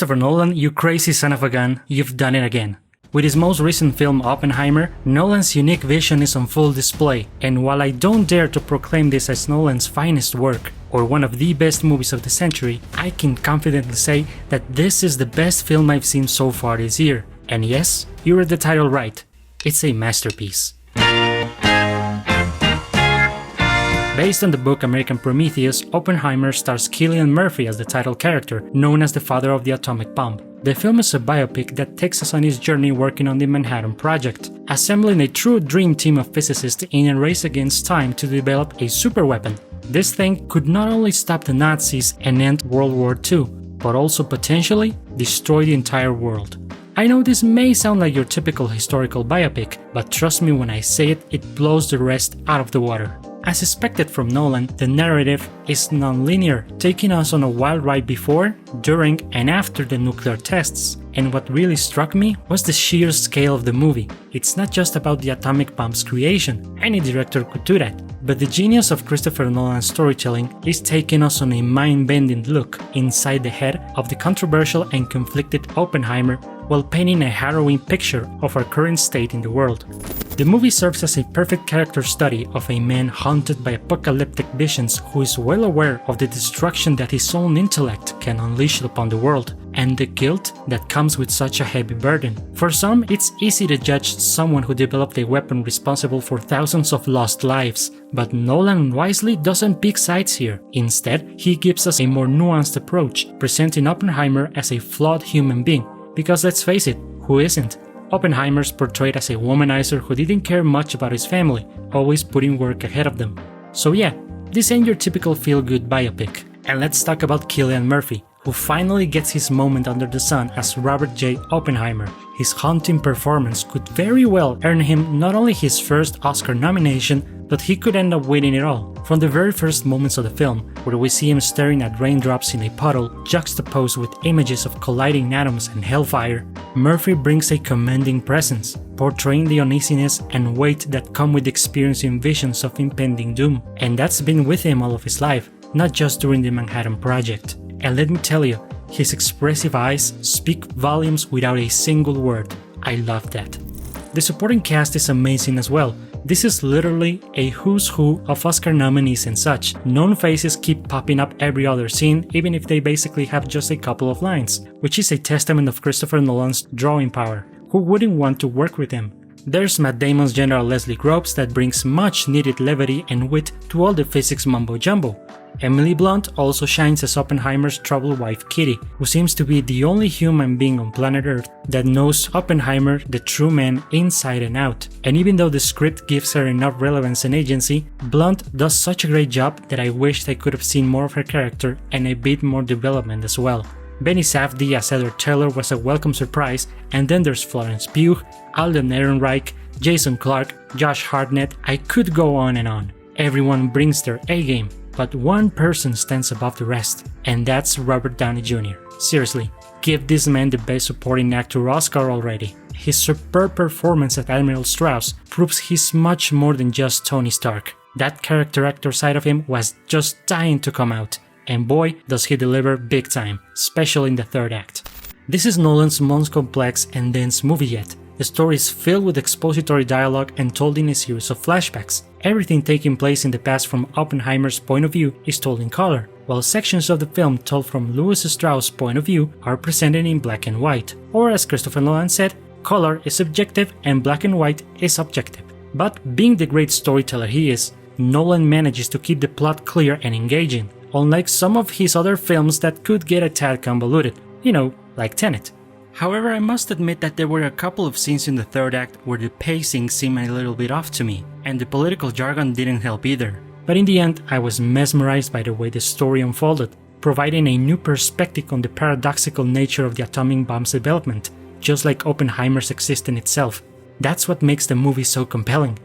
Christopher Nolan, you crazy son of a gun, you've done it again. With his most recent film Oppenheimer, Nolan's unique vision is on full display, and while I don't dare to proclaim this as Nolan's finest work, or one of the best movies of the century, I can confidently say that this is the best film I've seen so far this year. And yes, you read the title right, it's a masterpiece. Based on the book American Prometheus, Oppenheimer stars Cillian Murphy as the title character, known as the father of the atomic bomb. The film is a biopic that takes us on his journey working on the Manhattan Project, assembling a true dream team of physicists in a race against time to develop a superweapon. This thing could not only stop the Nazis and end World War II, but also potentially destroy the entire world. I know this may sound like your typical historical biopic, but trust me when I say it, it blows the rest out of the water. As expected from Nolan, the narrative is non-linear, taking us on a wild ride before, during, and after the nuclear tests. And what really struck me was the sheer scale of the movie. It's not just about the atomic bomb's creation, any director could do that, but the genius of Christopher Nolan's storytelling is taking us on a mind-bending look inside the head of the controversial and conflicted Oppenheimer while painting a harrowing picture of our current state in the world. The movie serves as a perfect character study of a man haunted by apocalyptic visions who is well aware of the destruction that his own intellect can unleash upon the world, and the guilt that comes with such a heavy burden. For some, it's easy to judge someone who developed a weapon responsible for thousands of lost lives, but Nolan wisely doesn't pick sides here. Instead, he gives us a more nuanced approach, presenting Oppenheimer as a flawed human being. Because let's face it, who isn't? Oppenheimer's portrayed as a womanizer who didn't care much about his family, always putting work ahead of them. So yeah, this ain't your typical feel-good biopic. And let's talk about Cillian Murphy, who finally gets his moment under the sun as Robert J. Oppenheimer. His haunting performance could very well earn him not only his first Oscar nomination, but he could end up winning it all. From the very first moments of the film, where we see him staring at raindrops in a puddle juxtaposed with images of colliding atoms and hellfire, Murphy brings a commanding presence, portraying the uneasiness and weight that come with experiencing visions of impending doom. And that's been with him all of his life, not just during the Manhattan Project. And let me tell you, his expressive eyes speak volumes without a single word. I love that. The supporting cast is amazing as well. This is literally a who's who of Oscar nominees and such. Known faces keep popping up every other scene, even if they basically have just a couple of lines, which is a testament of Christopher Nolan's drawing power. Who wouldn't want to work with him? There's Matt Damon's General Leslie Groves that brings much needed levity and wit to all the physics mumbo-jumbo. Emily Blunt also shines as Oppenheimer's troubled wife Kitty, who seems to be the only human being on planet Earth that knows Oppenheimer, the true man, inside and out. And even though the script gives her enough relevance and agency, Blunt does such a great job that I wished I could have seen more of her character and a bit more development as well. Benny Safdie as Edward Teller was a welcome surprise, and then there's Florence Pugh, Alden Ehrenreich, Jason Clarke, Josh Hartnett. I could go on and on. Everyone brings their A-game. But one person stands above the rest, and that's Robert Downey Jr. Seriously, give this man the Best Supporting Actor Oscar already. His superb performance as Admiral Strauss proves he's much more than just Tony Stark. That character actor side of him was just dying to come out, and boy does he deliver big time, especially in the third act. This is Nolan's most complex and dense movie yet. The story is filled with expository dialogue and told in a series of flashbacks. Everything taking place in the past from Oppenheimer's point of view is told in color, while sections of the film told from Louis Strauss' point of view are presented in black and white. Or as Christopher Nolan said, color is subjective and black and white is objective. But being the great storyteller he is, Nolan manages to keep the plot clear and engaging, unlike some of his other films that could get a tad convoluted, like Tenet. However, I must admit that there were a couple of scenes in the third act where the pacing seemed a little bit off to me, and the political jargon didn't help either. But in the end, I was mesmerized by the way the story unfolded, providing a new perspective on the paradoxical nature of the atomic bomb's development, just like Oppenheimer's existence itself. That's what makes the movie so compelling.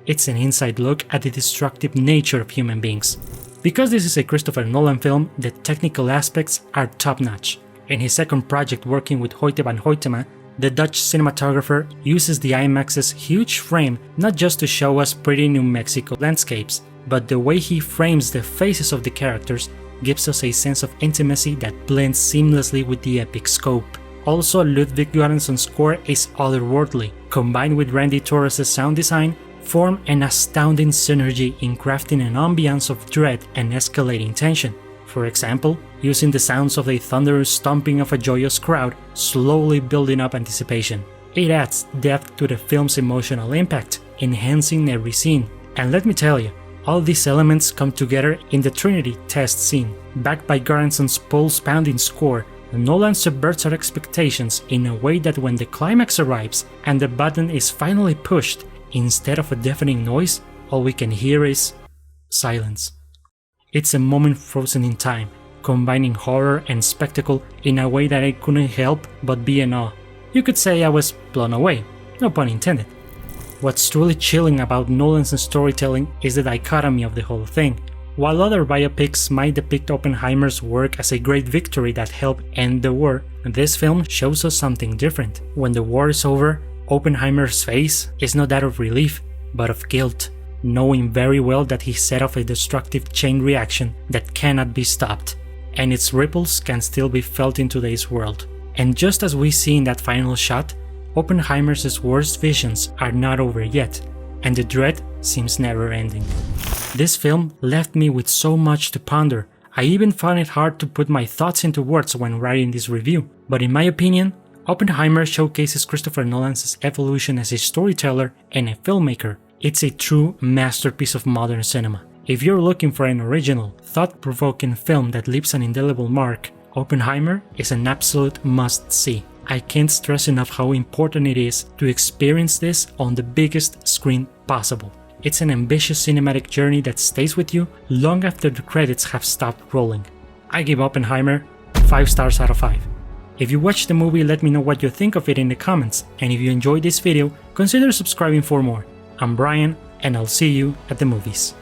It's an inside look at the destructive nature of human beings. Because this is a Christopher Nolan film, the technical aspects are top-notch. In his second project working with Hoyte van Hoytema, the Dutch cinematographer uses the IMAX's huge frame not just to show us pretty New Mexico landscapes, but the way he frames the faces of the characters gives us a sense of intimacy that blends seamlessly with the epic scope. Also, Ludwig Göransson's score is otherworldly. Combined with Randy Torres' sound design, form an astounding synergy in crafting an ambiance of dread and escalating tension. For example, using the sounds of a thunderous stomping of a joyous crowd, slowly building up anticipation. It adds depth to the film's emotional impact, enhancing every scene. And let me tell you, all these elements come together in the Trinity test scene. Backed by Göransson's pulse-pounding score, Nolan subverts our expectations in a way that when the climax arrives and the button is finally pushed, instead of a deafening noise, all we can hear is silence. It's a moment frozen in time, combining horror and spectacle in a way that I couldn't help but be in awe. You could say I was blown away, no pun intended. What's truly chilling about Nolan's storytelling is the dichotomy of the whole thing. While other biopics might depict Oppenheimer's work as a great victory that helped end the war, this film shows us something different. When the war is over, Oppenheimer's face is not that of relief, but of guilt, knowing very well that he set off a destructive chain reaction that cannot be stopped, and its ripples can still be felt in today's world. And just as we see in that final shot, Oppenheimer's worst visions are not over yet, and the dread seems never ending. This film left me with so much to ponder. I even found it hard to put my thoughts into words when writing this review, but in my opinion, Oppenheimer showcases Christopher Nolan's evolution as a storyteller and a filmmaker. It's a true masterpiece of modern cinema. If you're looking for an original, thought-provoking film that leaves an indelible mark, Oppenheimer is an absolute must-see. I can't stress enough how important it is to experience this on the biggest screen possible. It's an ambitious cinematic journey that stays with you long after the credits have stopped rolling. I give Oppenheimer 5 stars out of 5. If you watched the movie, let me know what you think of it in the comments, and if you enjoyed this video, consider subscribing for more. I'm Brian, and I'll see you at the movies.